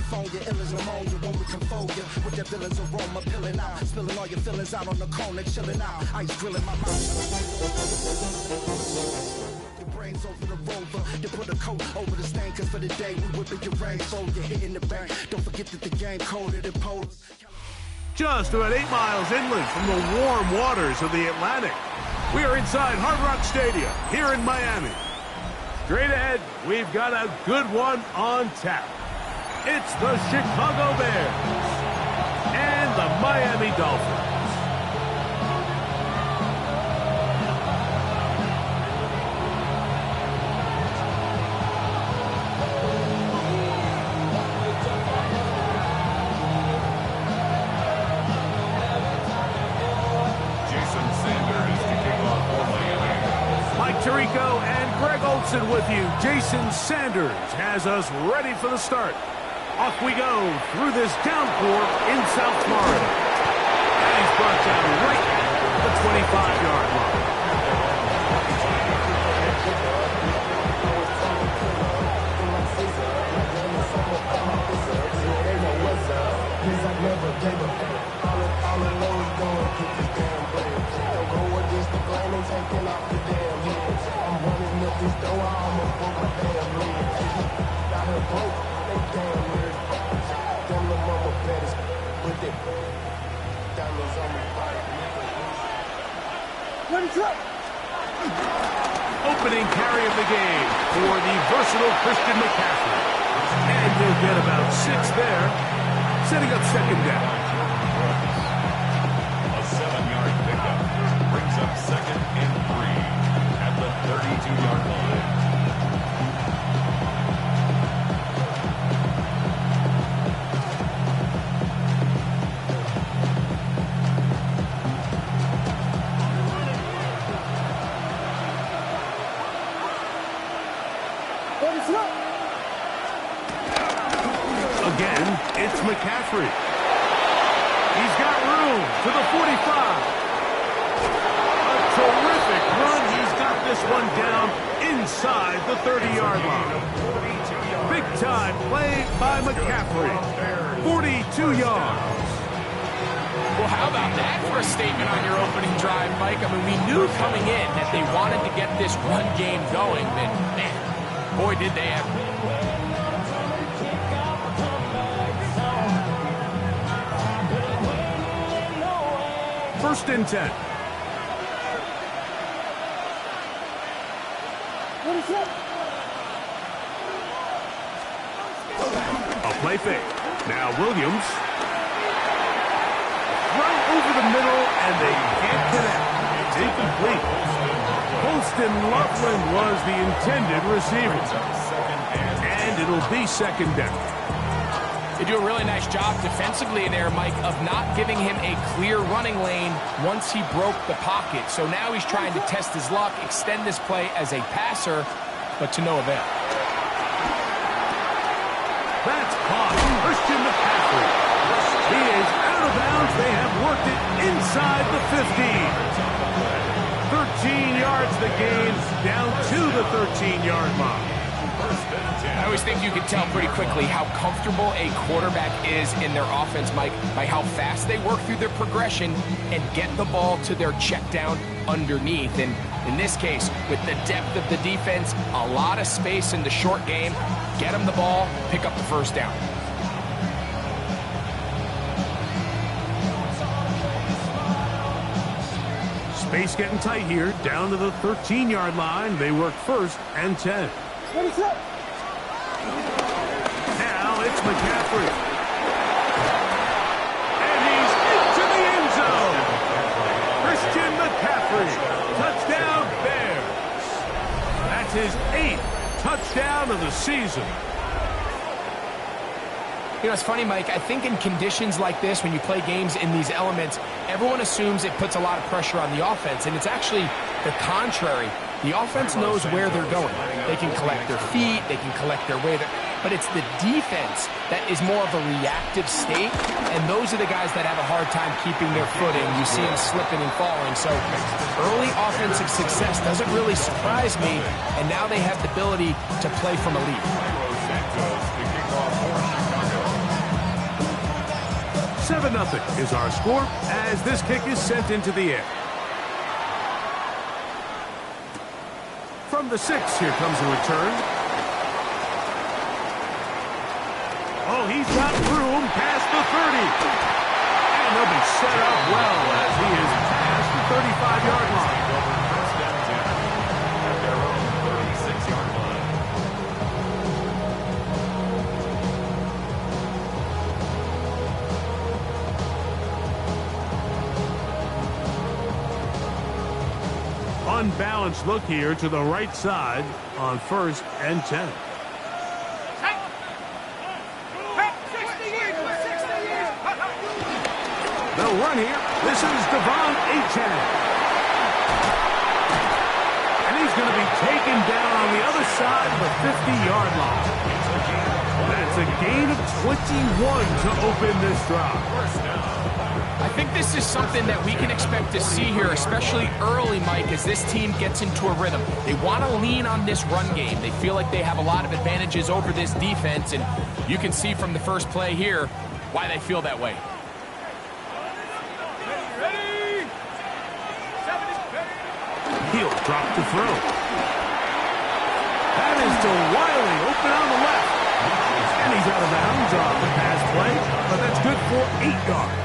phone, your ill as pneumonia when we confold you with that villain's aroma, peeling out, spilling all your feelings out on the corner, chilling out, ice grilling my mouth. Your brains over the rover, you put a coat over the stain, cause for the day we whipping your rain, so you're hitting the bank. Don't forget that the game colder than polar. Just about 8 miles inland from the warm waters of the Atlantic, we are inside Hard Rock Stadium here in Miami. Straight ahead, we've got a good one on tap. It's the Chicago Bears and the Miami Dolphins. Tirico and Greg Olson with you. Jason Sanders has us ready for the start. Off we go through this downpour in South Florida. And he's brought down right at the 25-yard line. Opening carry of the game for the versatile Christian McCaffrey. And he'll get about 6 there, setting up second down. A 7-yard pickup brings up 2nd and 3 at the 32-yard line. Again, it's McCaffrey. He's got room to the 45. A terrific run. He's got this one down inside the 30-yard line. Big-time play by McCaffrey. 42 yards. Well, how about that for a statement on your opening drive, Mike? I mean, we knew coming in that they wanted to get this run game going, and man, boy, did they ever. First and 10. A play fake. Now Williams. Right over the middle, and they can't connect. It's incomplete. Holston Loveland was the intended receiver. And it'll be second down. They do a really nice job defensively there, Mike, of not giving him a clear running lane once he broke the pocket. So now he's trying to test his luck, extend this play as a passer, but to no avail. That's caught. Christian McCaffrey. He is out of bounds. They have worked it inside the 15. 13 yards the gain, down to the 13-yard line. I always think you can tell pretty quickly how comfortable a quarterback is in their offense, Mike, by how fast they work through their progression and get the ball to their check down underneath. And in this case, with the depth of the defense, a lot of space in the short game, get them the ball, pick up the first down. Space getting tight here, down to the 13-yard line. They work first and 10. Now it's McCaffrey. And he's into the end zone. Christian McCaffrey. Touchdown, Bears. That's his 8th touchdown of the season. You know, it's funny, Mike, I think in conditions like this, when you play games in these elements, everyone assumes it puts a lot of pressure on the offense, and it's actually the contrary. The offense knows where they're going. They can collect their feet, they can collect their way, but it's the defense that is more of a reactive state, and those are the guys that have a hard time keeping their footing. You see them slipping and falling, so early offensive success doesn't really surprise me, and now they have the ability to play from a lead. 7-0 is our score as this kick is sent into the air. From the 6, here comes a return. Oh, he's got room past the 30. And they'll be set up well as he is past the 35-yard line. First down 10 at their own 36-yard line. Unbalanced look here to the right side on 1st and 10. They'll run here. This is Devon Achane. And he's going to be taken down on the other side of the 50-yard line. That's a gain of 21 to open this drive. I think this is something that we can expect to see here, especially early, Mike, as this team gets into a rhythm. They want to lean on this run game. They feel like they have a lot of advantages over this defense, and you can see from the first play here why they feel that way. He'll drop to throw. That is to Wiley, open on the left. And he's out of bounds on the pass play, but that's good for 8 yards.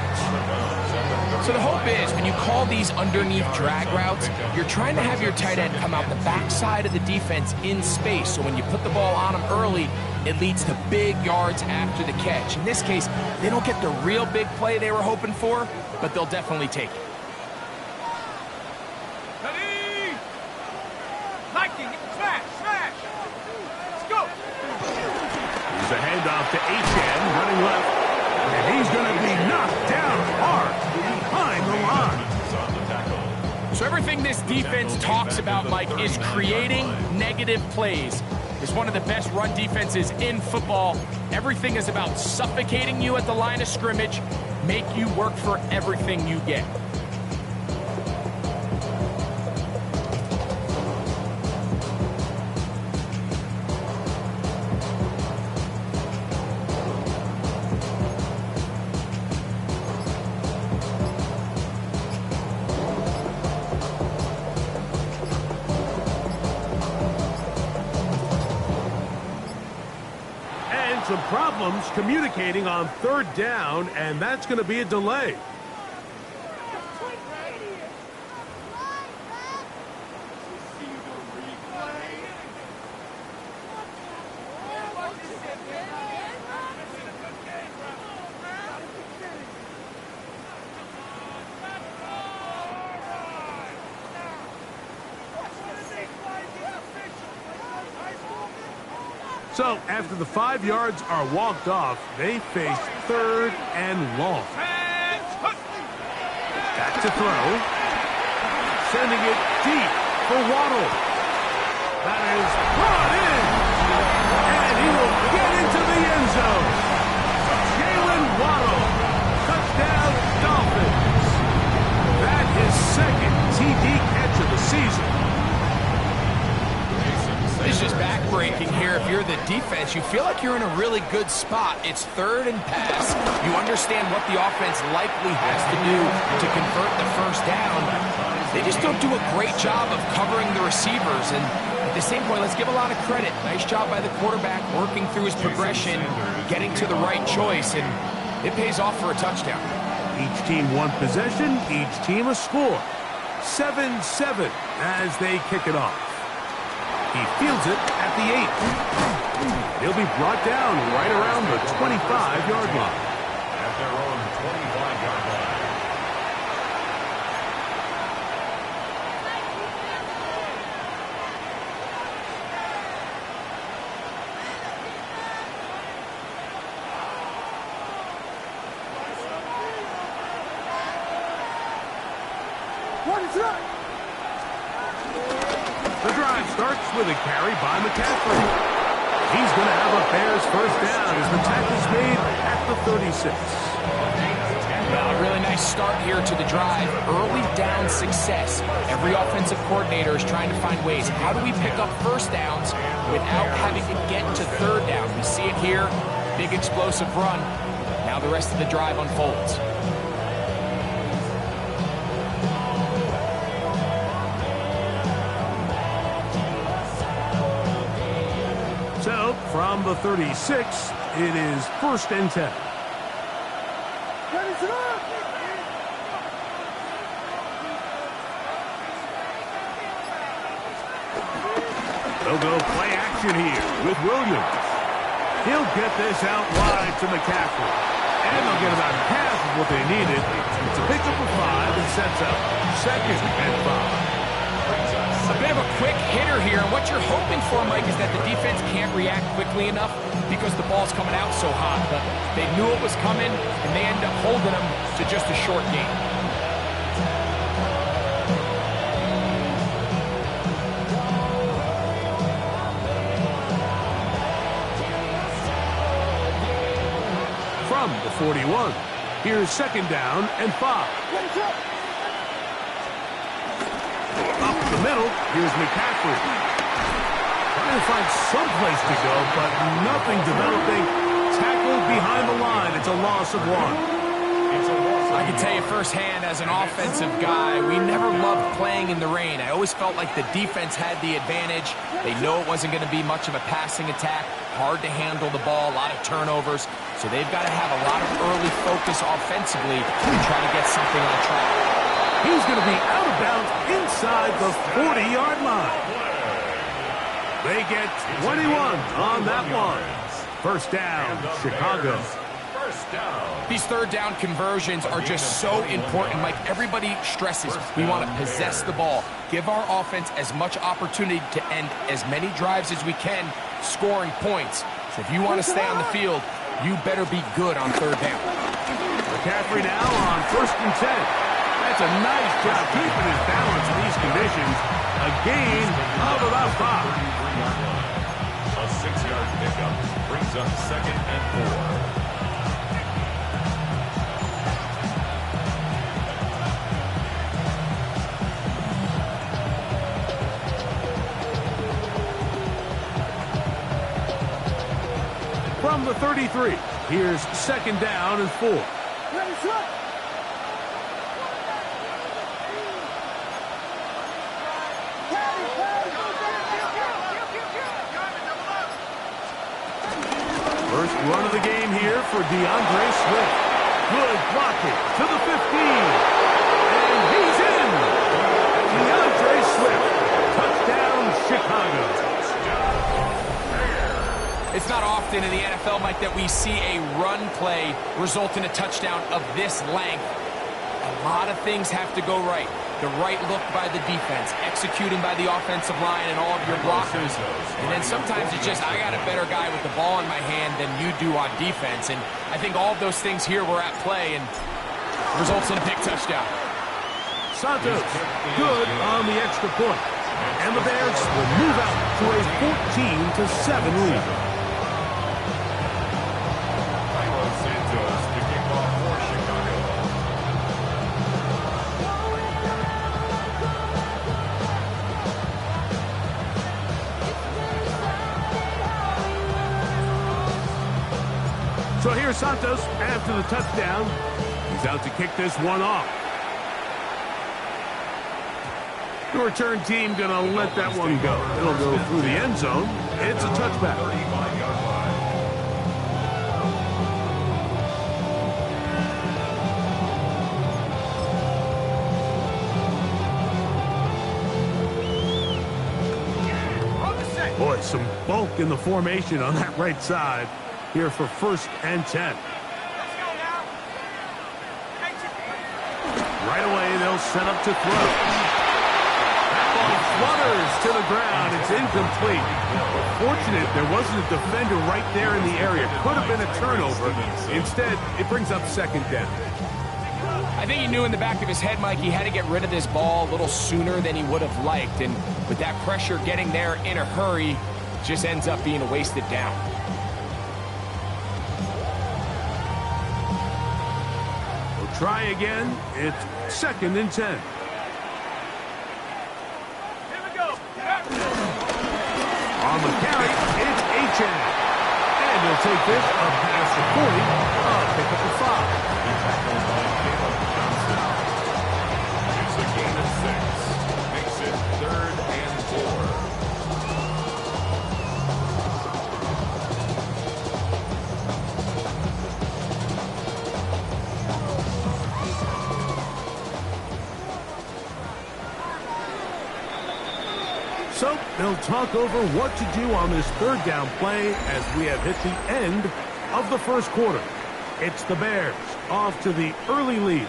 So the hope is when you call these underneath drag routes, you're trying to have your tight end come out the backside of the defense in space. So when you put the ball on him early, it leads to big yards after the catch. In this case, they don't get the real big play they were hoping for, but they'll definitely take it. Here's a handoff to Achane, running left. And he's going to be knocked down hard behind the line. So everything this defense talks about, Mike, is creating negative plays. It's one of the best run defenses in football. Everything is about suffocating you at the line of scrimmage, make you work for everything you get. Some problems communicating on 3rd down, and that's going to be a delay. So, after the 5 yards are walked off, they face 3rd and long. Back to throw. Sending it deep for Waddle. That is brought in. And he will get into the end zone. Jalen Waddle. Touchdown, Dolphins. That is 2nd TD catch of the season. This is backbreaking here. If you're the defense, you feel like you're in a really good spot. It's 3rd and pass. You understand what the offense likely has to do to convert the 1st down. They just don't do a great job of covering the receivers. And at the same point, let's give a lot of credit. Nice job by the quarterback working through his progression, getting to the right choice, and it pays off for a touchdown. Each team one possession, each team a score. 7-7 as they kick it off. He fields it at the 8. He'll be brought down right around the 25-yard line. At their own 25-yard line. The drive starts with a carry by McCaffrey. He's going to have a Bears 1st down as the tackle's made at the 36. Well, a really nice start here to the drive. Early down success. Every offensive coordinator is trying to find ways. How do we pick up 1st downs without having to get to 3rd down? We see it here. Big explosive run. Now the rest of the drive unfolds. So, from the 36, it is 1st and 10. They'll go play action here with Williams. He'll get this out wide to McCaffrey. And they'll get about half of what they needed. It's a pickup of 5 and sets up 2nd and 5. A bit of a quick hitter here. And what you're hoping for, Mike, is that the defense can't react quickly enough because the ball's coming out so hot. But they knew it was coming, and they end up holding them to just a short game. From the 41, here's 2nd down and 5. Up the middle, here's McCaffrey. Trying to find some place to go, but nothing developing. Tackled behind the line. It's a loss of 1. I can tell you firsthand, as an offensive guy, we never loved playing in the rain. I always felt like the defense had the advantage. They know it wasn't going to be much of a passing attack. Hard to handle the ball, a lot of turnovers. So they've got to have a lot of early focus offensively to try to get something on track. He's going to be out of bounds inside the 40-yard line. They get 21 on that one. 1st down, Chicago. These 3rd down conversions are just so important, Mike. Everybody stresses we want to possess the ball, give our offense as much opportunity to end as many drives as we can, scoring points. So if you want to stay on the field, you better be good on 3rd down. McCaffrey now on 1st and 10. That's a nice job keeping his balance in these conditions. A gain of about 5. A 6-yard pickup brings up 2nd and 4. From the 33, here's 2nd down and 4. First run of the game here for DeAndre Swift. Good blocking to the 15. And he's in. DeAndre Swift. Touchdown, Chicago. It's not often in the NFL, Mike, that we see a run play result in a touchdown of this length. A lot of things have to go right. The right look by the defense, executing by the offensive line and all of your blockers. And then sometimes it's just, I got a better guy with the ball in my hand than you do on defense. And I think all of those things here were at play and results in a big touchdown. Santos, good on the extra point. And the Bears will move out to a 14-7 lead. So here's Santos after the touchdown. He's out to kick this one off. The return team going to let that one go. It'll go through the end zone. It's a touchback. Boy, some bulk in the formation on that right side. Here for 1st and 10. Right away, they'll set up to throw. That ball flutters to the ground. It's incomplete. Fortunate there wasn't a defender right there in the area. Could have been a turnover. Instead, it brings up 2nd down. I think he knew in the back of his head, Mike, he had to get rid of this ball a little sooner than he would have liked. And with that pressure getting there in a hurry, just ends up being a wasted down. Try again. It's 2nd and 10. Here we go. On the carry, it's Achane. And he'll take this up past the 40. A So they'll talk over what to do on this third down play as we have hit the end of the first quarter. It's the Bears off to the early lead.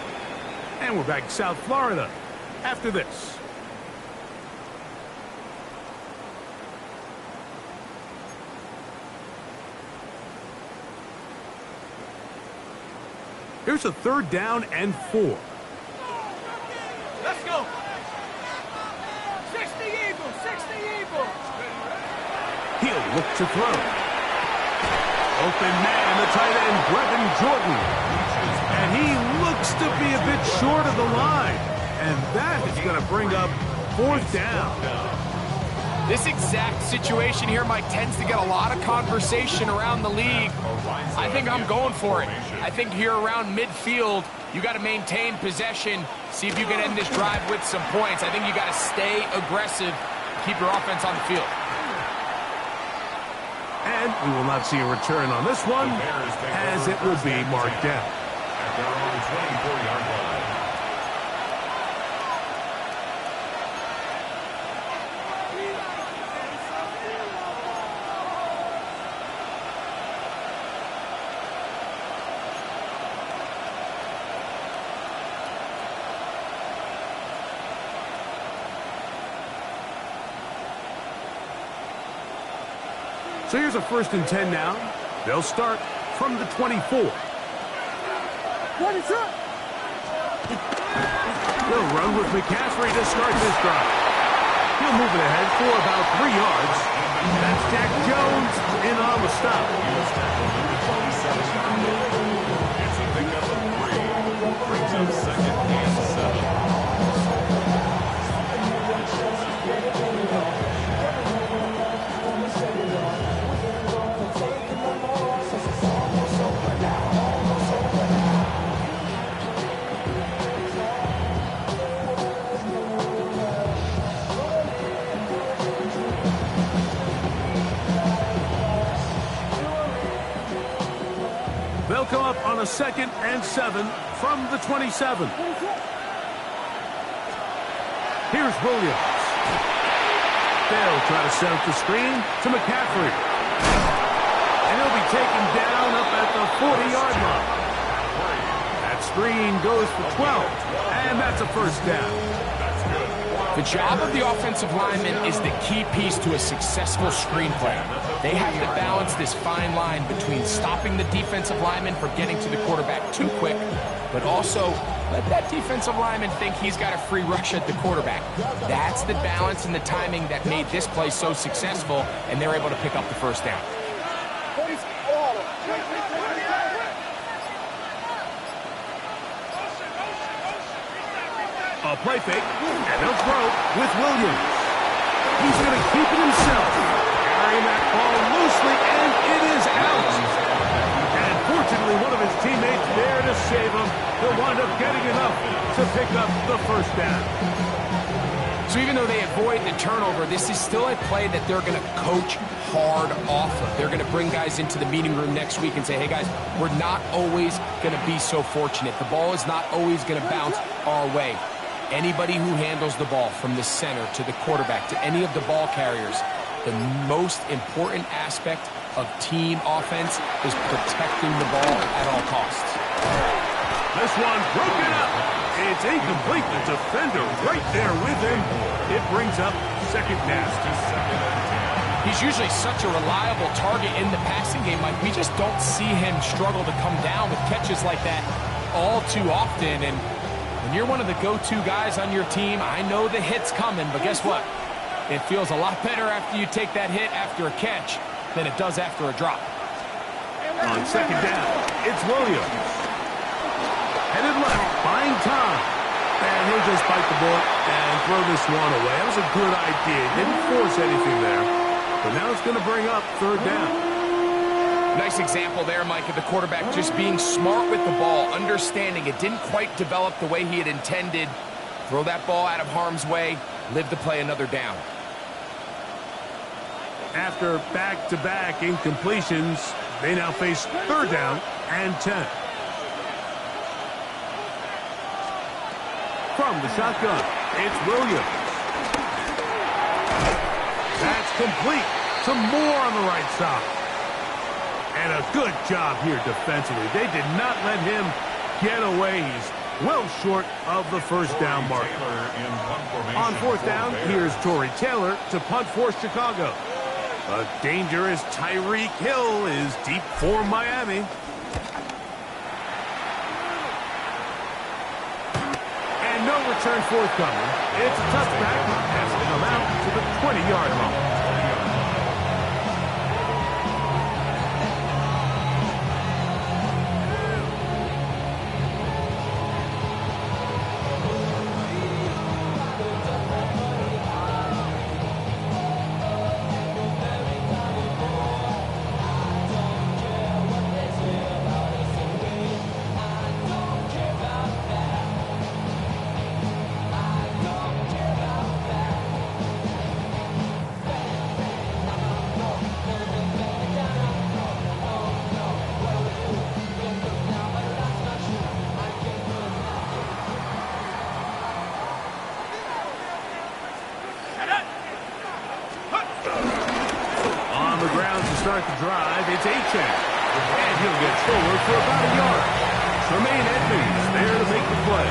And we're back in South Florida after this. Here's a 3rd down and 4. Let's go. 60 Eagles, 60 Eagles. He'll look to throw. Open man, the tight end, Brevin Jordan. And he looks to be a bit short of the line. And that is going to bring up 4th down. This exact situation here, Mike, tends to get a lot of conversation around the league. I think I'm going for it. I think here around midfield, you got to maintain possession, see if you can end this drive with some points. I think you got to stay aggressive, keep your offense on the field. And we will not see a return on this one, as it will be marked down. At their own 24-yard line. So here's a 1st and 10 now. They'll start from the 24. What is up? They'll run with McCaffrey to start this drive. He'll move it ahead for about 3 yards. That's Jack Jones in on the stop. It's a pickup of 3. Brings up 2nd and 7. They'll come up on a 2nd and 7 from the 27. Here's Williams. They'll try to set up the screen to McCaffrey. And he'll be taken down up at the 40-yard line. That screen goes for 12, and that's a 1st down. The job of the offensive lineman is the key piece to a successful screenplay. They have to balance this fine line between stopping the defensive lineman from getting to the quarterback too quick, but also let that defensive lineman think he's got a free rush at the quarterback. That's the balance and the timing that made this play so successful, and they're able to pick up the 1st down. A play fake, and they'll throw with Williams. He's going to keep it himself. Carrying that ball loosely, and it is out. And fortunately, one of his teammates there to save him. He'll wind up getting enough to pick up the 1st down. So even though they avoid the turnover, this is still a play that they're going to coach hard off of. They're going to bring guys into the meeting room next week and say, hey guys, we're not always going to be so fortunate. The ball is not always going to bounce our way. Anybody who handles the ball from the center to the quarterback to any of the ball carriers, the most important aspect of team offense is protecting the ball at all costs. This one broken up. It's incomplete. The defender right there with him. It brings up 2nd down. He's usually such a reliable target in the passing game, Mike. We just don't see him struggle to come down with catches like that all too often. And when you're one of the go-to guys on your team, I know the hit's coming, but guess what? It feels a lot better after you take that hit after a catch than it does after a drop. On 2nd down, it's Williams. Headed left, buying time. And he'll just bite the bullet and throw this one away. That was a good idea. Didn't force anything there. But now it's going to bring up 3rd down. Nice example there, Mike, of the quarterback just being smart with the ball, understanding it didn't quite develop the way he had intended. Throw that ball out of harm's way, live to play another down. After back-to-back incompletions, they now face 3rd down and 10. From the shotgun, it's Williams. That's complete. Some more on the right side. And a good job here defensively. They did not let him get away. He's well short of the first down mark. On fourth down, here's Tory Taylor to punt for Chicago. A dangerous Tyreek Hill is deep for Miami. And no return forthcoming. It's a touchback. Has to come out to the 20-yard line. Start the drive, it's Achane. And he'll get forward for about a yard. Tremaine Edmonds there to make the play.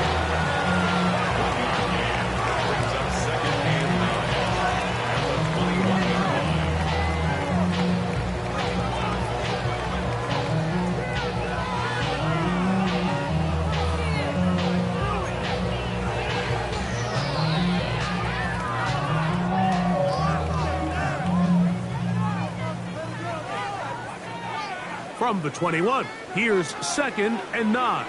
Brings up second and 9 at the 21-yard line. From the 21, here's second and 9.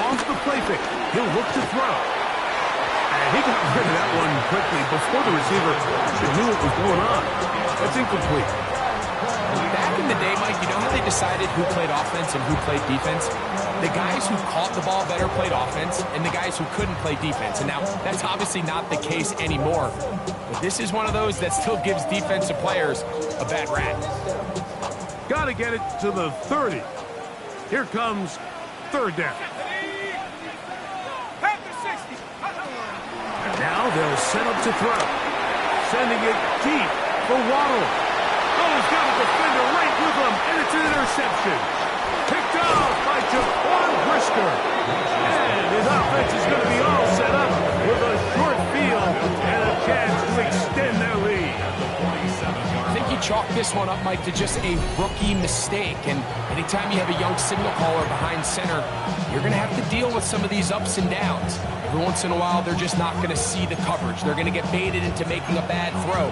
Off the play fake, he'll look to throw. And he got rid of that one quickly before the receiver knew what was going on. That's incomplete. Back in the day, Mike, you know how they decided who played offense and who played defense? The guys who caught the ball better played offense, and the guys who couldn't play defense. And now, that's obviously not the case anymore. But this is one of those that still gives defensive players a bad rap. Got to get it to the 30. Here comes third down. And now they'll set up to throw. Sending it deep for Waddle. Oh, he's got a defender right with him, and it's an interception. Picked off by Jaquan Brisker. And his offense is going to be all set up with a short field and a chance to extend their lead. I think you chalk this one up, Mike, to just a rookie mistake. And anytime you have a young signal caller behind center, you're going to have to deal with some of these ups and downs. Every once in a while, they're just not going to see the coverage. They're going to get baited into making a bad throw.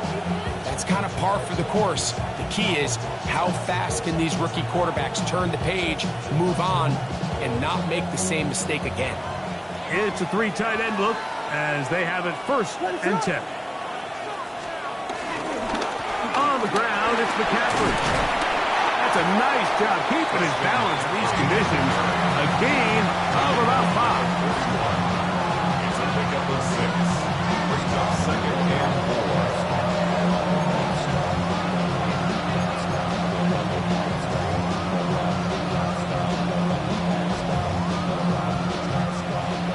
That's kind of par for the course. The key is how fast can these rookie quarterbacks turn the page, move on, and not make the same mistake again. It's a three tight end look as they have it first and 10. On the ground, it's McCaffrey. That's a nice job keeping his balance in these conditions. A gain of about 5. It's a pickup of 6. Brings up second and 4.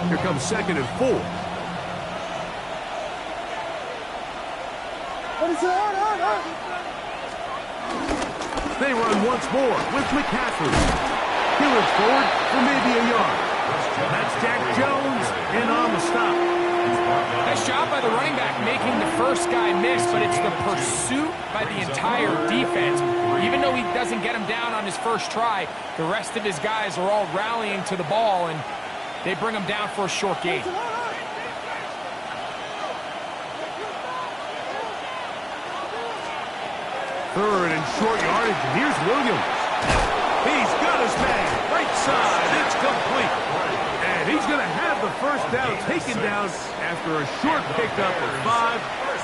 Here comes second and 4. They run once more with McCaffrey. He looks forward for maybe a yard. That's Jack Jones in on the stop. Nice job by the running back making the first guy miss, but it's the pursuit by the entire defense. Even though he doesn't get him down on his first try, the rest of his guys are all rallying to the ball, and they bring him down for a short gain. Third and short yardage, and here's Williams. He's got his man, right side, it's complete. And he's going to have the first down taken down after a short pickup of 5,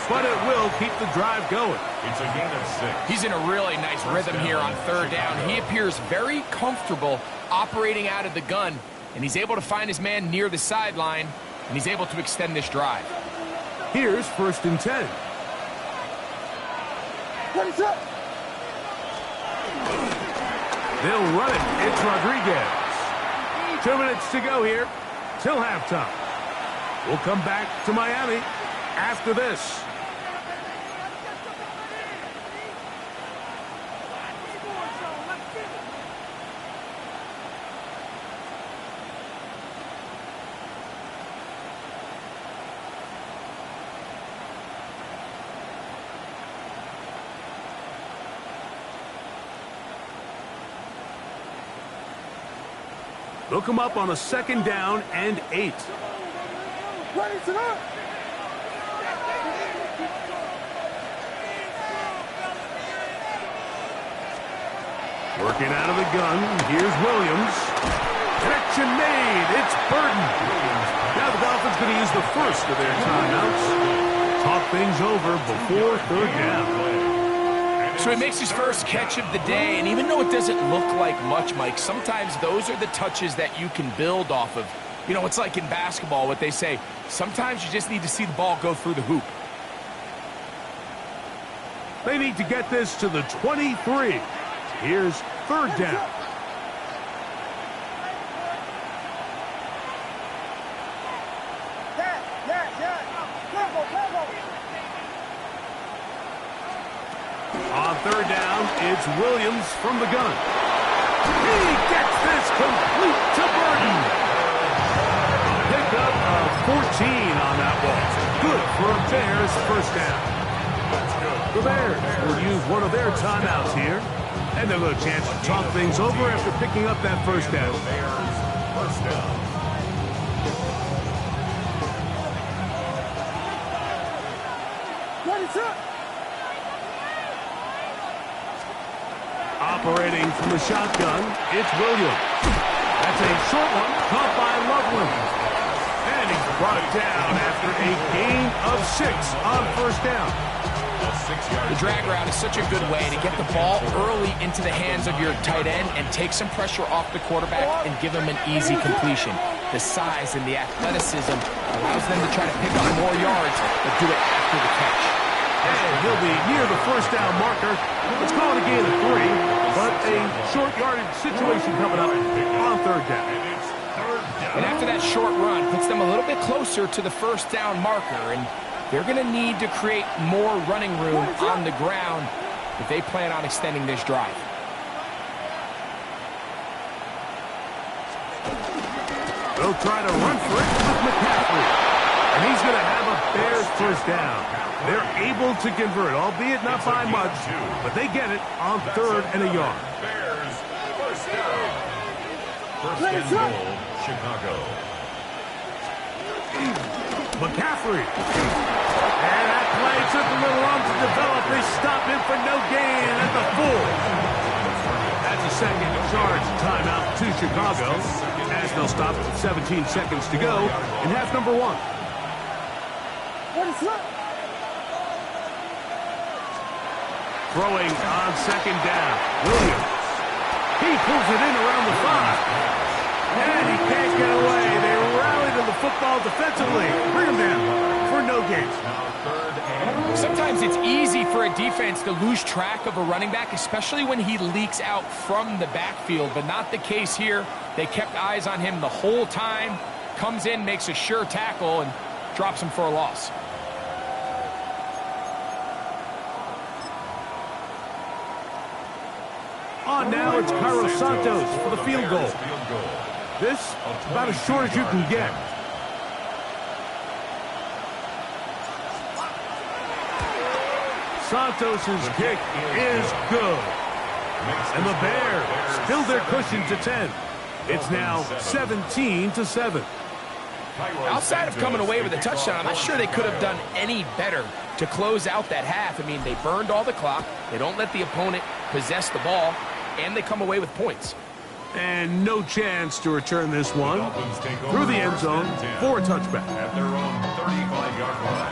but it will keep the drive going. It's a gain of 6. He's in a really nice rhythm here on third down. He appears very comfortable operating out of the gun, and he's able to find his man near the sideline, and he's able to extend this drive. Here's first and 10. They'll run it. It's Rodriguez. 2 minutes to go here. till halftime. We'll come back to Miami after this. They'll come up on a 2nd down and 8. Ready to go. Working out of the gun, here's Williams. Connection made, it's Burton. Now the Dolphins going to use the first of their timeouts. Talk things over before 3rd down. So he makes his first catch of the day, and even though it doesn't look like much, Mike, sometimes those are the touches that you can build off of. You know, it's like in basketball, what they say, sometimes you just need to see the ball go through the hoop. They need to get this to the 23. Here's 3rd down. On 3rd down, it's Williams from the gun. He gets this complete to Burton. Pick up a 14 on that ball. Good for a Bears 1st down. The Bears will use one of their timeouts here. And they'll have a chance to talk things over after picking up that 1st down. Bears 1st down. Ready to. Operating from the shotgun, it's Williams. That's a short one, caught by Loveland. And he's brought down after a gain of 6 on 1st down. The drag route is such a good way to get the ball early into the hands of your tight end and take some pressure off the quarterback and give him an easy completion. The size and the athleticism allows them to try to pick up more yards, but do it after the catch. And he'll be near the 1st down marker. Let's call it a gain of 3, but a short yardage situation coming up on 3rd down. And after that short run, puts them a little bit closer to the 1st down marker, and they're going to need to create more running room on the ground if they plan on extending this drive. They'll try to run for it with McCaffrey. And he's going to have a Bears 1st down. They're able to convert, albeit not by much, but they get it on 3rd and a yard. Bears 1st down. 1st and goal, Chicago. McCaffrey. And that play took a little long to develop. They stop him for no gain at the 4. That's a 2nd in charge timeout to Chicago, as they'll stop with 17 seconds to go in half number 1. Throwing on 2nd down, Williams. He pulls it in around the 5. And he can't get away. They rally to the football defensively. Bring him down for no gain. Sometimes it's easy for a defense to lose track of a running back, especially when he leaks out from the backfield, but not the case here. They kept eyes on him the whole time. Comes in, makes a sure tackle, and drops him for a loss. On now, it's Cairo Santos for the field goal. This, about as short as you can get. Santos' kick is good. And the Bears build their cushion to 10. It's now 17-7. Outside of coming away with a touchdown, I'm not sure they could have done any better to close out that half. I mean, they burned all the clock. They don't let the opponent possess the ball, and they come away with points. And no chance to return this one through the end zone for a touchback. At their own 35-yard line.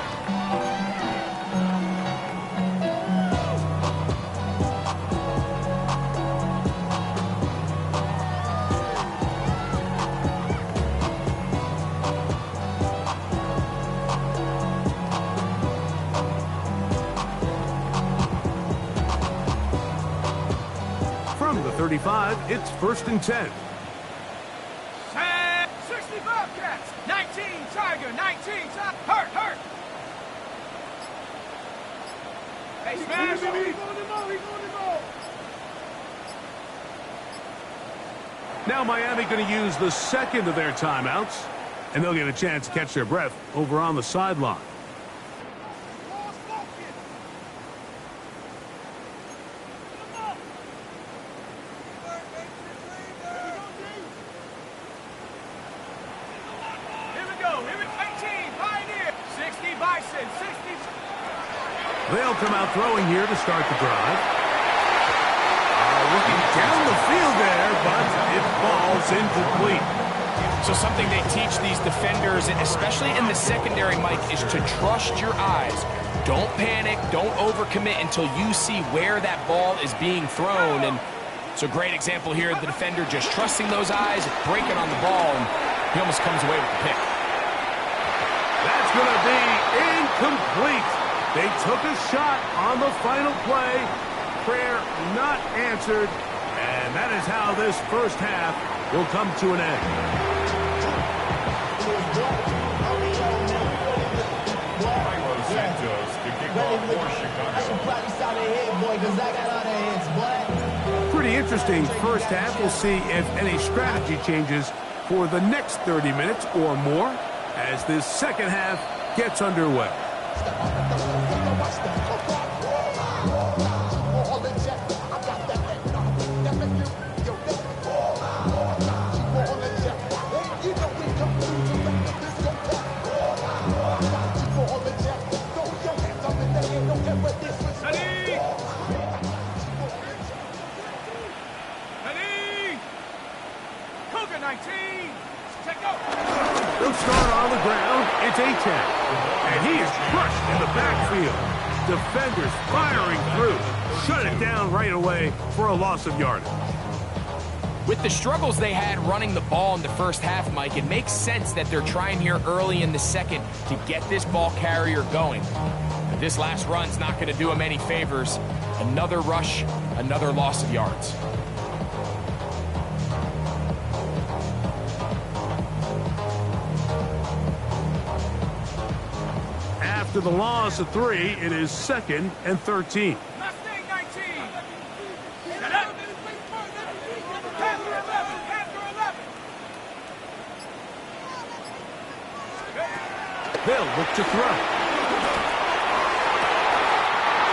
From the 35, it's 1st and 10. 65 Cats. Hurt. Hey, smash. Now Miami going to use the second of their timeouts, and they'll get a chance to catch their breath over on the sideline. They'll come out throwing here to start the drive. Looking down the field there, but it falls incomplete. So something they teach these defenders, especially in the secondary, Mike, is to trust your eyes. Don't panic, don't overcommit until you see where that ball is being thrown. And it's a great example here, the defender just trusting those eyes, breaking on the ball, and he almost comes away with the pick. That's going to be incomplete. They took a shot on the final play. Prayer not answered. And that is how this first half will come to an end. Milo Santos to kick off for Chicago. Pretty interesting first half. We'll see if any strategy changes for the next 30 minutes or more as this second half gets underway. They'll start on the ground. It's Achane. And he is crushed in the backfield. Defenders firing through. Shut it down right away for a loss of yardage. With the struggles they had running the ball in the first half, Mike, it makes sense that they're trying here early in the second to get this ball carrier going. But this last run's not going to do him any favors. Another rush, another loss of yards. After the loss of 3, it is 2nd and 13. Mustang 19. They'll look to throw.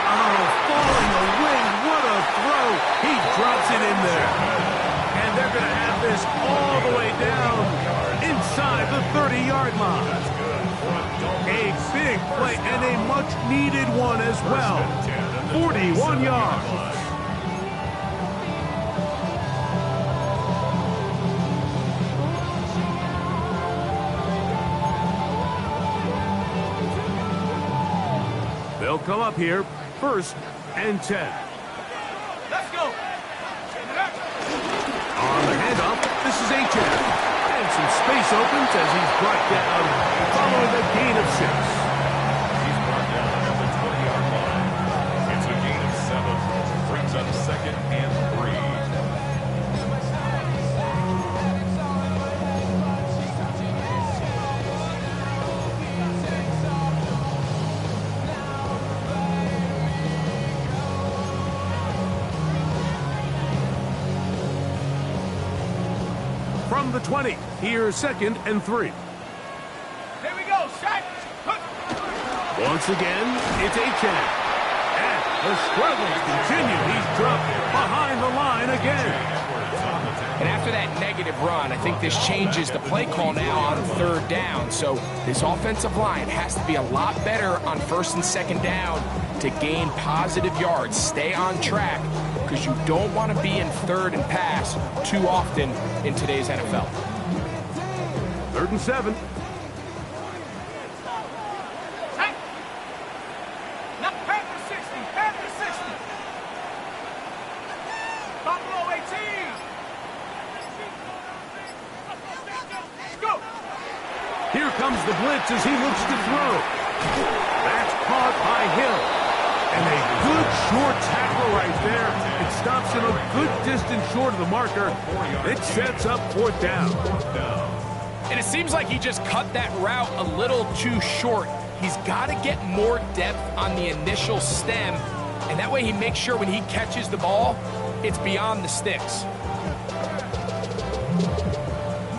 Oh, falling away. What a throw. He drops it in there. And they're going to have this all the way down inside the 30-yard line. A big play and a much-needed one as well. 41 yards. They'll come up here, 1st and 10. Let's go. On the handoff, this is Achane. And some space opens as he's brought down following a gain of 6. He's brought down at the 20-yard line. It's a gain of 7. Brings up 2nd and 3. From the 20, here's 2nd and 3. Here we go. Shot. Once again, it's Achane. And the struggles continue. He's dropped behind the line again. And after that negative run, I think this changes the play call now on 3rd down. So this offensive line has to be a lot better on 1st and 2nd down to gain positive yards. Stay on track because you don't want to be in 3rd and pass too often in today's NFL. 3rd and 7. Panther 60. Panther 60. Buffalo 18. Go. Here comes the blitz as he looks to throw. That's caught by Hill. And a good short tackle right there. It stops him a good distance short of the marker. It sets up 4th down. And it seems like he just cut that route a little too short. He's got to get more depth on the initial stem, and that way he makes sure when he catches the ball, it's beyond the sticks.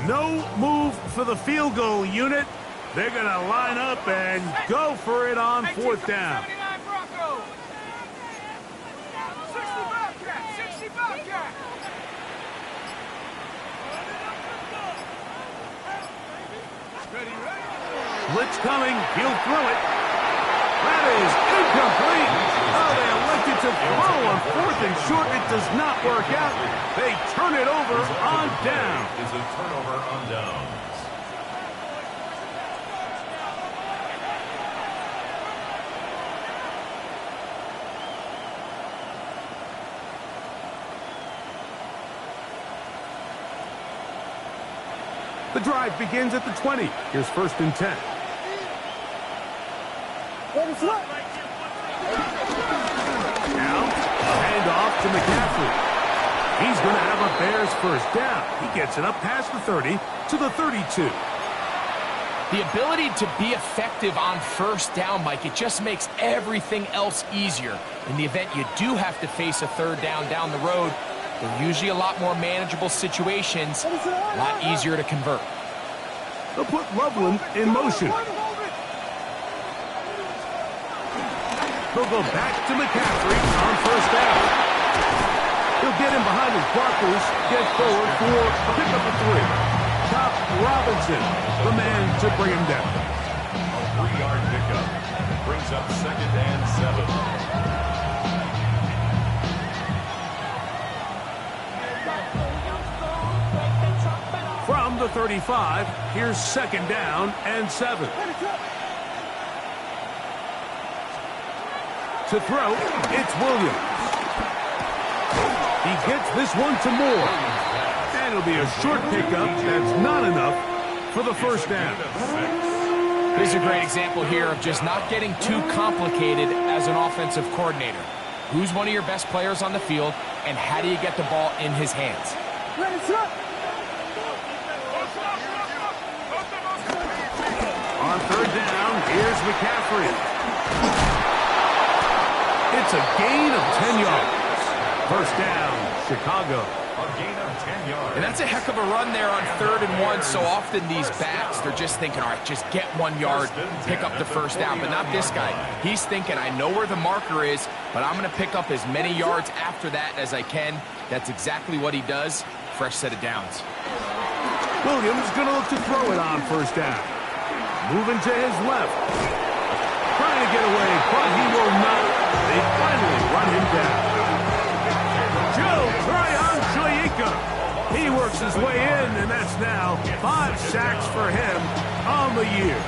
No move for the field goal unit. They're going to line up and go for it on fourth down. 79 Broncos. 60 Bobcat. 60 Bobcat. Ready, ready. Blitz coming. He'll throw it. That is incomplete. Oh, they elected to throw on fourth and short. It does not work out. They turn it over on down. Is a turnover on downs. The drive begins at the 20. Here's first and 10. Now, hand off to McCaffrey. He's going to have a Bears first down. He gets it up past the 30 to the 32. The ability to be effective on first down, Mike, it just makes everything else easier. In the event you do have to face a third down the road, they're usually a lot more manageable situations, a lot easier to convert. They'll put Loveland in motion. They'll go back to McCaffrey on first down. He'll get him behind his blockers, get forward for a pickup of 3. Top Robinson, the man to bring him down. A 3-yard pickup brings up 2nd and 7. From the 35, here's 2nd down and 7. To throw, it's Williams. He gets this one to Moore. And it'll be a short pickup that's not enough for the first down. This is a great example here of just not getting too complicated as an offensive coordinator. Who's one of your best players on the field, and how do you get the ball in his hands? On third down, here's McCaffrey. It's a gain of 10 yards. First down, Chicago. A gain of 10 yards. And that's a heck of a run there on 3rd and 1. So often these backs, they're just thinking, all right, just get 1 yard, pick up the first down. But not this guy. He's thinking, I know where the marker is, but I'm going to pick up as many yards after that as I can. That's exactly what he does. Fresh set of downs. Williams going to look to throw it on first down. Moving to his left. Trying to get away, but he will not. They finally run him down. Joe Tryon Shoyinka. He works his way in, and that's now 5 sacks for him on the year.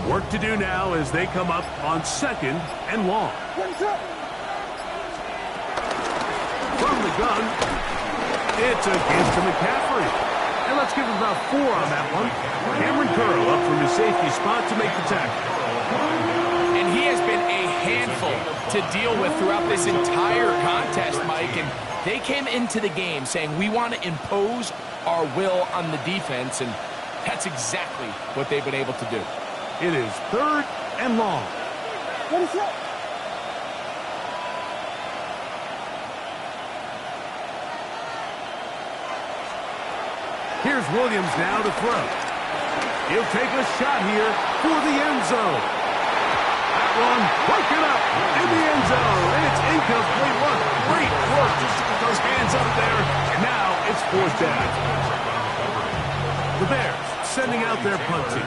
Work to do now as they come up on 2nd and long. From the gun, it's a give to McCaffrey. And let's give him about 4 on that one. Cameron Curl up from his safety spot to make the tackle. And he has been a handful to deal with throughout this entire contest, Mike. And they came into the game saying, we want to impose our will on the defense. And that's exactly what they've been able to do. It is 3rd and long. Here's Williams now to throw. He'll take a shot here for the end zone. That one broken up in the end zone, and it's incomplete. What great work just to get those hands up there. And now it's 4th down. The Bears sending out their punt team.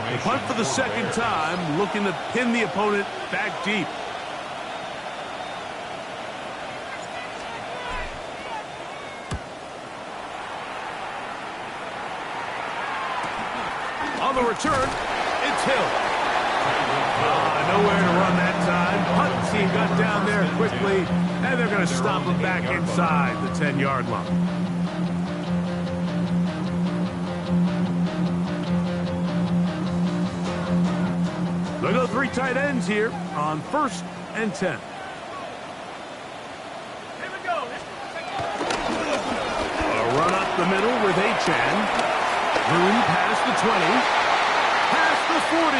They punt for the 2nd time, looking to pin the opponent back deep. On the return, it's Hill. Nowhere to run that time. Hunt team got down there quickly, and they're going to stop him back inside the 10-yard line. They'll go 3 tight ends here on 1st and 10. Here we go. A run up the middle with Achane. Room past the 20. Past the 40.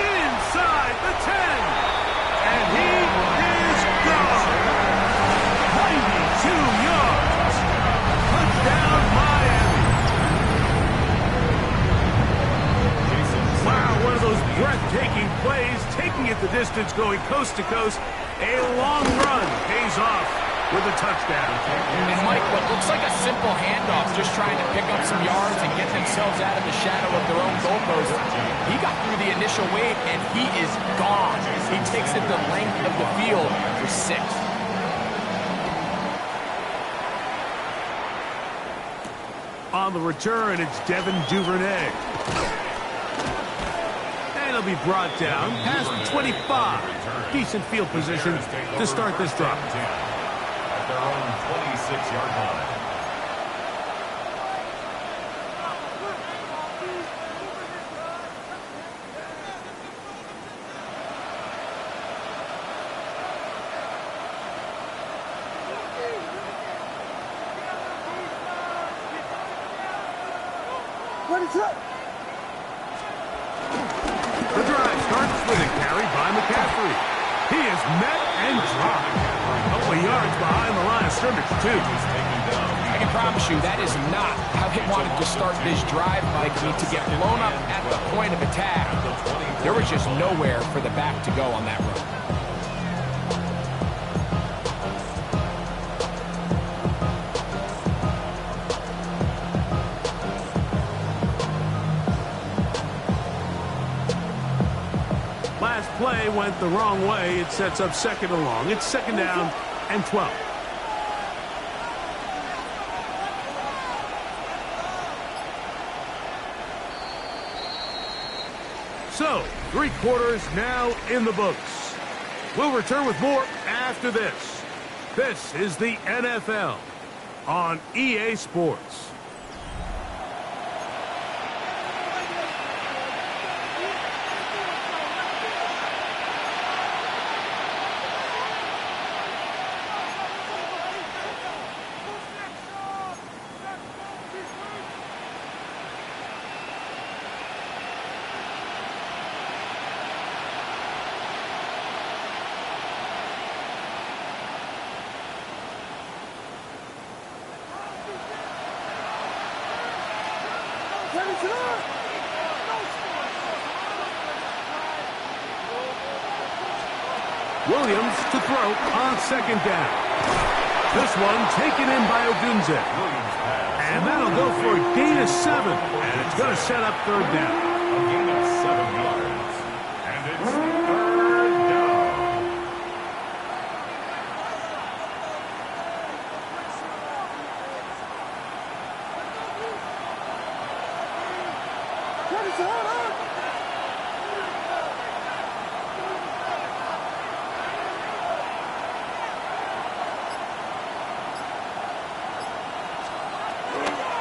Inside the 10. And he is gone. 92 yards. Touchdown, Miami. Wow, one of those breathtaking plays, taking it the distance, going coast to coast. A long run pays off with a touchdown. And Mike, what looks like a simple handoff, just trying to pick up some yards and get themselves out of the shadow of their own goalpost. He got through the initial wave, and he is gone. He takes it the length of the field for 6. On the return, it's Devin Duvernay. And he'll be brought down past the 25. Decent field position to start this drive. At their own 26-yard line. The drive starts with a carry by McCaffrey. He is met and dropped. A couple of yards behind the line of scrimmage, too. I can promise you that is not how he wanted to start this drive, Mike. To get blown up at the point of attack. There was just nowhere for the back to go on that run. Last play went the wrong way. It sets up 2nd and long. It's 2nd down and 12. So, 3 quarters now in the books. We'll return with more after this. This is the NFL on EA Sports. Williams to throw on 2nd down. This one taken in by Odunze. And that'll go for a gain of 7. And it's going to set up 3rd down. A gain of 7 yards. And it's 3rd down.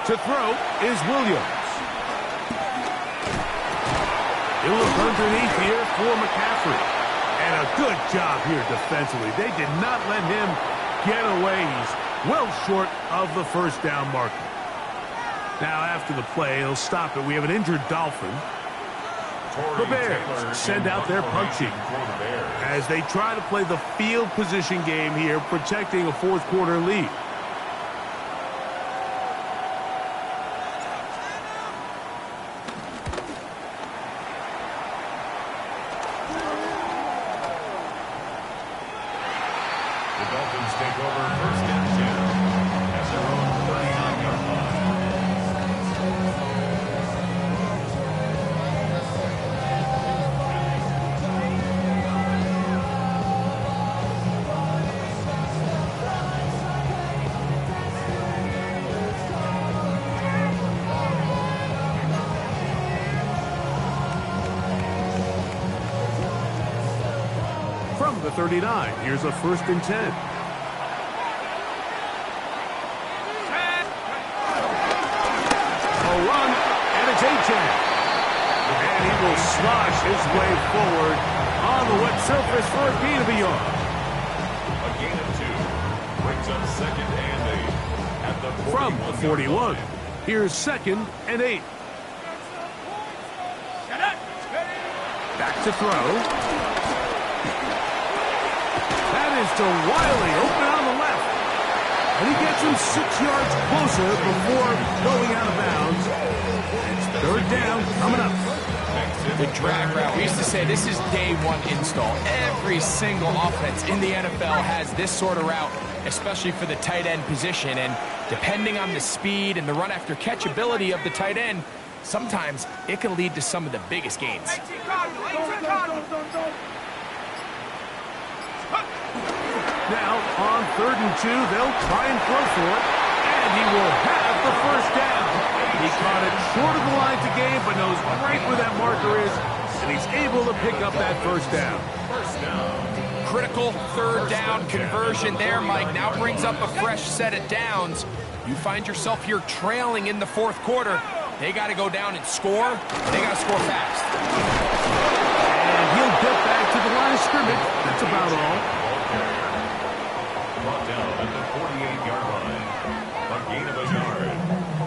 To throw is Williams. He'll look underneath here for McCaffrey. And a good job here defensively. They did not let him get away. He's well short of the 1st down marker. Now after the play, he'll stop it. We have an injured Dolphin. The Bears send out their punt team as they try to play the field position game here, protecting a 4th quarter lead. The Dolphins take over 1st and 10 at their own 39-yard line. From the 39, here's a 1st and 10. A run, and it's Achane. And he will slosh his way forward on the wet surface for a gain of a yard. A gain of 2 brings up 2nd and 8 at the 41. From the 41, here's 2nd and 8. Back to throw. That is to Wiley, open on the left. And he gets him 6 yards closer before going out of bounds. It's 3rd down coming up. The drag route. We used to say this is day 1 install. Every single offense in the NFL has this sort of route, especially for the tight end position. And depending on the speed and the run after catch ability of the tight end, sometimes it can lead to some of the biggest gains. Now on 3rd and 2, they'll try and throw for it, and he will have the 1st down. He caught it short of the line to gain, but knows right where that marker is, and he's able to pick up that 1st down. Critical 3rd down conversion there, Mike. Now brings up a fresh set of downs. You find yourself here trailing in the 4th quarter. They got to go down and score. They got to score fast. And he'll get back to the line of scrimmage. That's about all. Brought down at the 48-yard line. A gain of a yard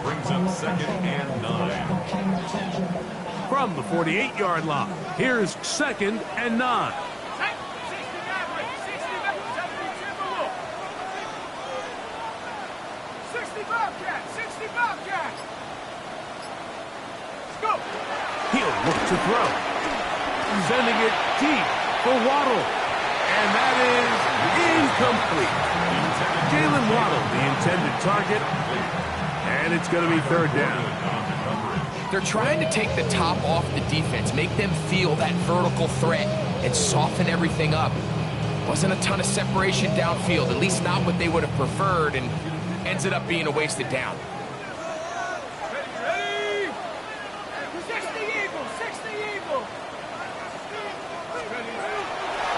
brings up 2nd and 9. From the 48-yard line, here's 2nd and 9. 60 Bobcats! Let's go! He'll look to throw. Sending it deep for Waddle. And that is incomplete. Jalen Waddle, the intended target. And it's going to be 3rd down. They're trying to take the top off the defense, make them feel that vertical threat, and soften everything up. Wasn't a ton of separation downfield, at least not what they would have preferred, and ends it up being a wasted down. Ready? 60 Eagle!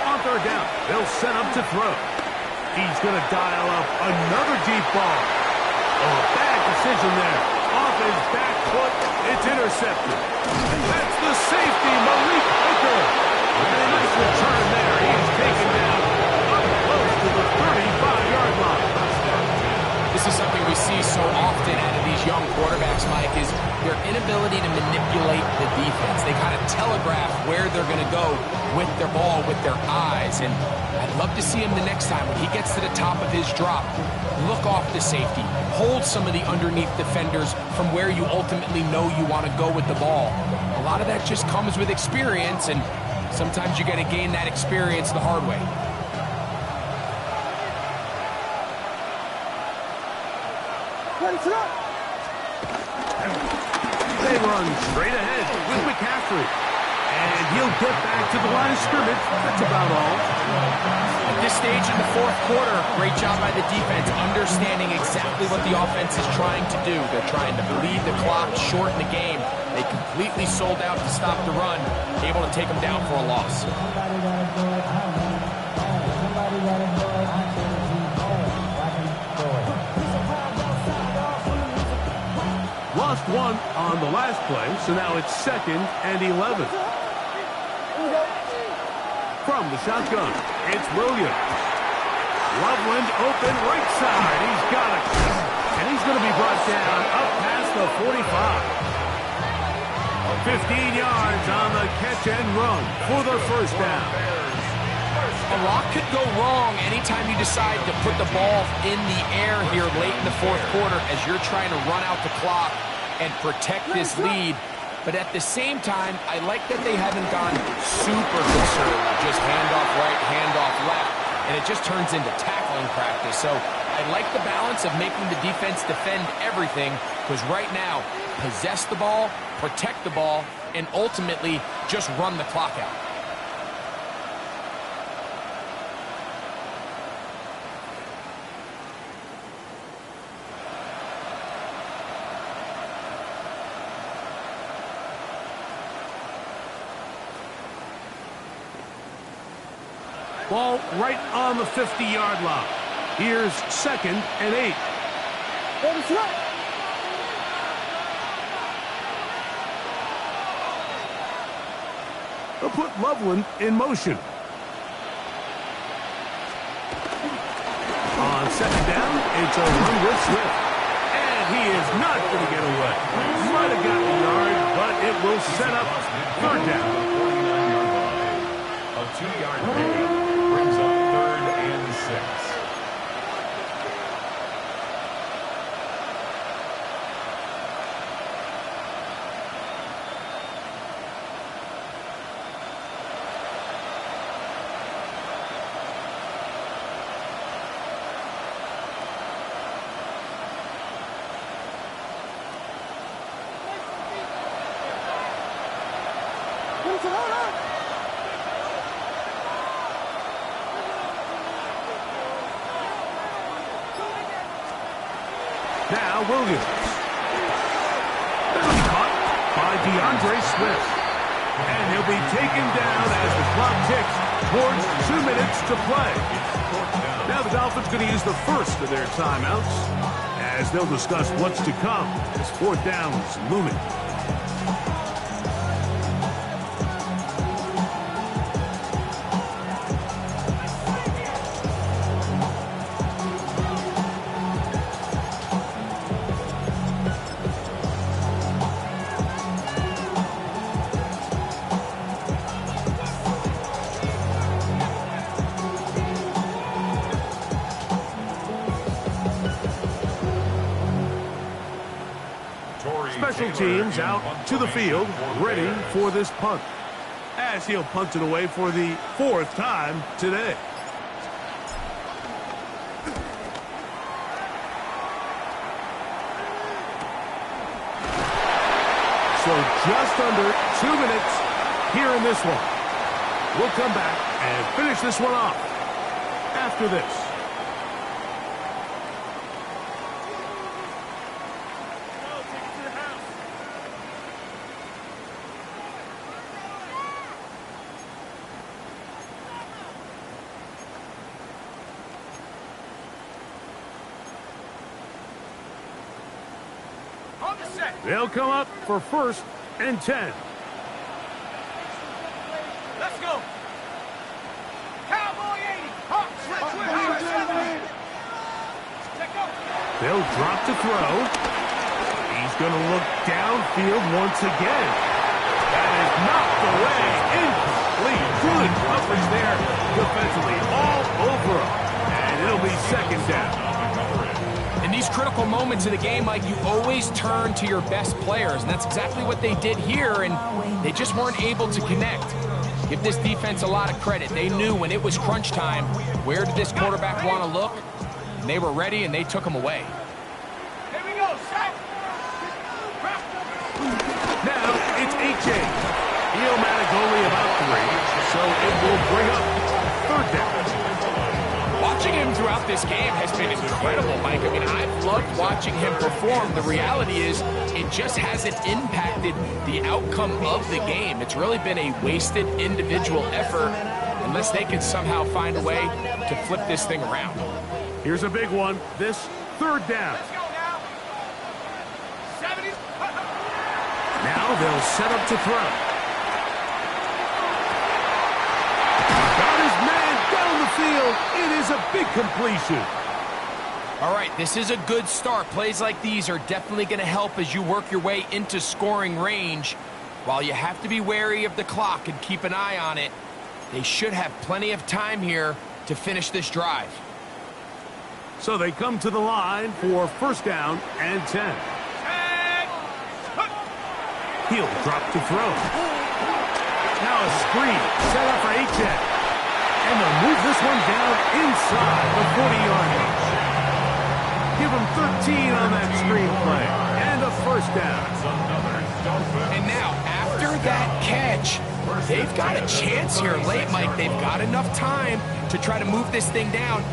On 3rd down, they'll set up to throw. He's going to dial up another deep ball. Oh, bad decision there. Off his back foot, it's intercepted. And that's the safety, Malik Hooker. And a nice return there. He's taken down up close to the 35-yard line. This is something we see so often out of these young quarterbacks, Mike, is their inability to manipulate the defense. They kind of telegraph where they're going to go with their ball, with their eyes. And I'd love to see him the next time when he gets to the top of his drop. Look off the safety. Hold some of the underneath defenders from where you ultimately know you want to go with the ball. A lot of that just comes with experience, and sometimes you got to gain that experience the hard way. They run straight ahead with McCaffrey. And he'll get back to the line of scrimmage. That's about all. At this stage in the 4th quarter, great job by the defense, understanding exactly what the offense is trying to do. They're trying to bleed the clock, shorten the game. They completely sold out to stop the run, able to take them down for a loss. Lost 1 on the last play, so now it's 2nd and 11. From the shotgun, it's Williams. Loveland open right side. He's got it. And he's going to be brought down up past the 45. 15 yards on the catch and run for the 1st down. A lot could go wrong anytime you decide to put the ball in the air here late in the 4th quarter as you're trying to run out the clock and protect this lead. But at the same time, I like that they haven't gone super conservative, just handoff right, handoff left, and it just turns into tackling practice. So I like the balance of making the defense defend everything, because right now, possess the ball, protect the ball, and ultimately just run the clock out. Ball right on the 50-yard line. Here's 2nd and 8. They'll put Loveland in motion. On 2nd down, it's a run with Swift. And he is not going to get away. Might have gotten a yard, but it will set up 3rd down. A 2-yard gain brings up 3rd and 6. Now Williams. Caught by DeAndre Swift. And he'll be taken down as the clock ticks towards 2 minutes to play. Now the Dolphins going to use the first of their timeouts as they'll discuss what's to come as 4th down is looming. Special teams out to the field, ready for this punt, as he'll punt it away for the 4th time today. So just under 2 minutes here in this one. We'll come back and finish this one off after this. They'll come up for 1st and 10. Let's go. Cowboy 80. They'll drop to throw. He's going to look downfield once again. That is knocked away. Incomplete. Good coverage there defensively. All over him. And it'll be 2nd down. In these critical moments of the game, Mike, you always turn to your best players, and that's exactly what they did here, and they just weren't able to connect. Give this defense a lot of credit. They knew when it was crunch time, where did this quarterback want to look? And they were ready, and they took him away. Here we go, set. Now it's A.J. Iomatic only about 3, so it will bring up 3rd down. Watching him throughout this game has been incredible, Mike. I mean, I've loved watching him perform. The reality is it just hasn't impacted the outcome of the game. It's really been a wasted individual effort unless they can somehow find a way to flip this thing around. Here's a big one. This 3rd down. Let's go now. 70s. Now they'll set up to throw. Field. It is a big completion. All right, this is a good start. Plays like these are definitely going to help as you work your way into scoring range. While you have to be wary of the clock and keep an eye on it, they should have plenty of time here to finish this drive. So they come to the line for 1st down and 10. He'll drop to throw. Now a screen set up for A-Check. And they'll move this one down inside the 40-yard line. Give him 13 on that screen play. And a 1st down. And now, after that catch, they've got a chance here late, Mike. They've got enough time to try to move this thing down.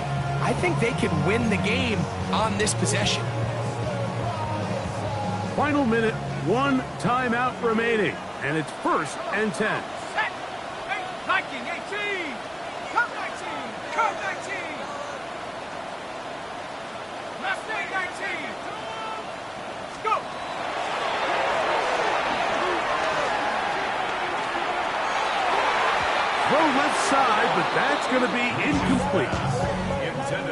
I think they can win the game on this possession. Final minute, 1 timeout remaining. And it's 1st and 10. Set. 19, 18. Come 19. but that's going to be incomplete.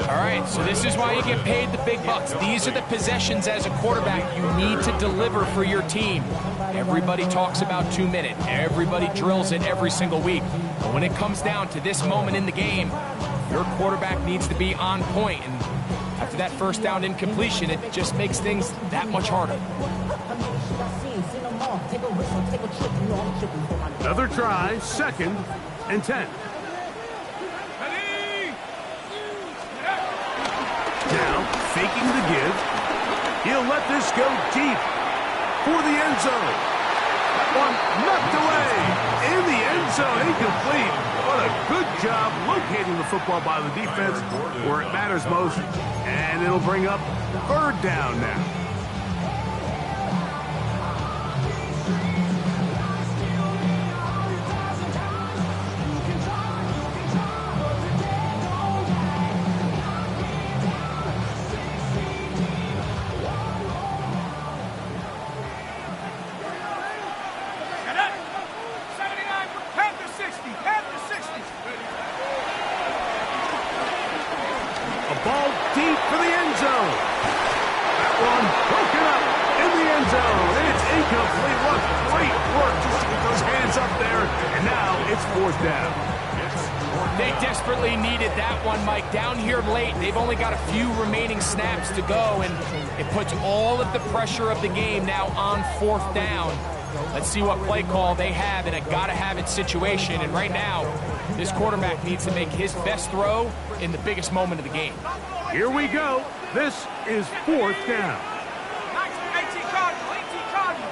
All right, so this is why you get paid the big bucks. These are the possessions as a quarterback you need to deliver for your team. Everybody talks about 2 minutes. Everybody drills it every single week. But when it comes down to this moment in the game, your quarterback needs to be on point. And after that first down incompletion, it just makes things that much harder. Another try, 2nd and 10. Now, faking the give. He'll let this go deep for the end zone. That one knocked away in the end zone, incomplete. What a good job locating the football by the defense where it matters most. And it'll bring up 3rd down now. Ball deep for the end zone. That one broken up in the end zone. It's incomplete. What great work just to get those hands up there. And now it's 4th down. They desperately needed that one, Mike. Down here late, they've only got a few remaining snaps to go, and it puts all of the pressure of the game now on 4th down. Let's see what play call they have in a gotta-have-it situation. And right now, this quarterback needs to make his best throw in the biggest moment of the game. Here we go. This is 4th down. 18 Cardinal, 18 Cardinal.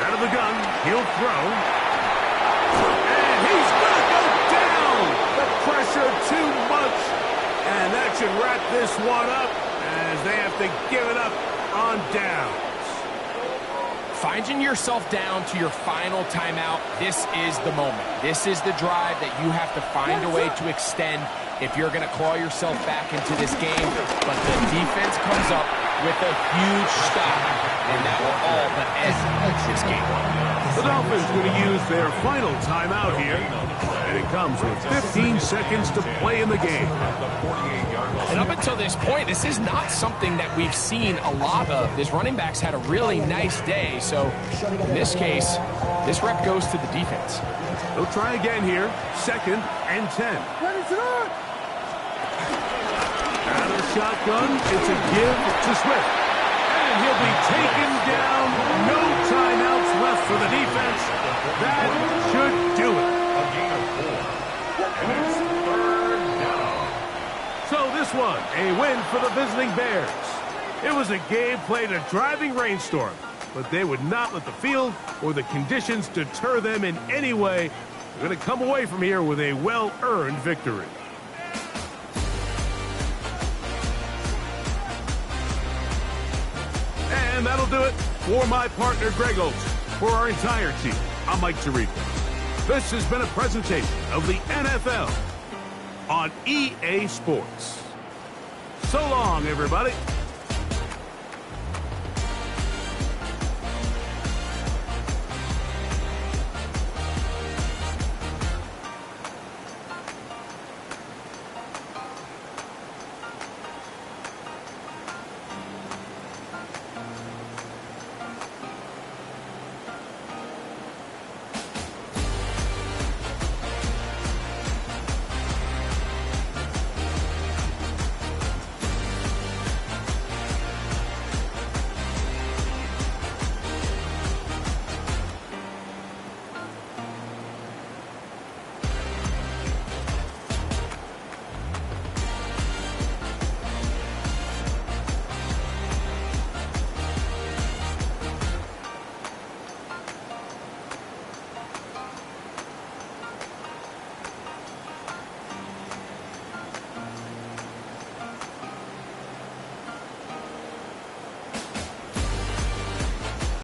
Out of the gun, he'll throw. And he's going to go down. The pressure too much. And that should wrap this one up as they have to give it up on downs. Finding yourself down to your final timeout, this is the moment. This is the drive that you have to find a way to extend if you're going to claw yourself back into this game. But the defense comes up with a huge stop, and that will all but end this game. The Dolphins going to use their final timeout here, and it comes with 15 seconds to play in the game. And up until this point, this is not something that we've seen a lot of. This running back's had a really nice day, so in this case, this rep goes to the defense. They'll try again here, 2nd and 10. Out of the shotgun, it's a give to Swift. And he'll be taken down. No timeouts left for the defense. That should do it. A gain of 4. And it's 3rd down. So this one, a win for the visiting Bears. It was a game played in a driving rainstorm, but they would not let the field or the conditions deter them in any way. They're going to come away from here with a well-earned victory. And that'll do it for my partner, Greg Olsen. For our entire team, I'm Mike Tirico. This has been a presentation of the NFL on EA Sports. So long, everybody.